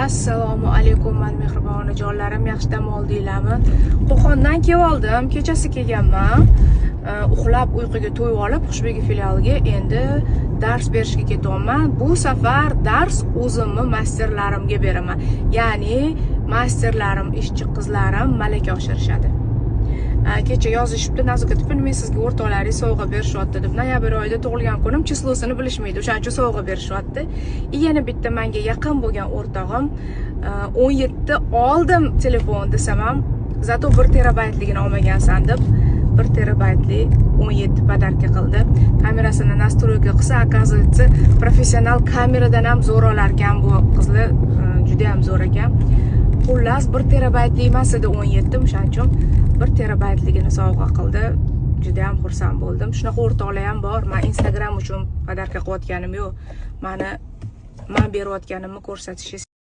Assalomu alaykum, mehribon onajonlarim, yaxshi dam oldinglarmi? Qo'qondan kelib oldim, kechasi kelganman. Uxlab uyquga to'yib olib, Xushbegi filialiga endi dars berishga ketyapman. Bu safar dars o'zimni masterlarimga beraman. Ya'ni masterlarim, ishchi qizlarim malaka oshirishadi. Kecha yozishibdi, Nazuka tipin men sizga o'rtoqlaringiz sovg'a berishyapti deb. Noyabr oyida tug'ilgan kunim chislosini bilishmaydi, o'shaning uchun sovg'a berishyapti. Yana bitta menga yaqin bo'lgan o'rtog'im 17 oldim telefon desam ham, zato 1 terabaytligini olmagansan deb 1 terabaytli 17 podarka qildi. Kamerasini nastroyka qilsa, оказывается, professional kameradan ham zo'r olar ekan bu qizlar, juda ham zo'r ekan. Xullas 1 terabaytli emas edi 17, o'shaning uchun 1 terabaytligini sovg'a qildi. Juda ham xursand bo'ldim. Shunaqa o'rtoqlar ham bor. Men Instagram uchun podarka qilayotganim yo'q. Men berayotganimni ko'rsatishingiz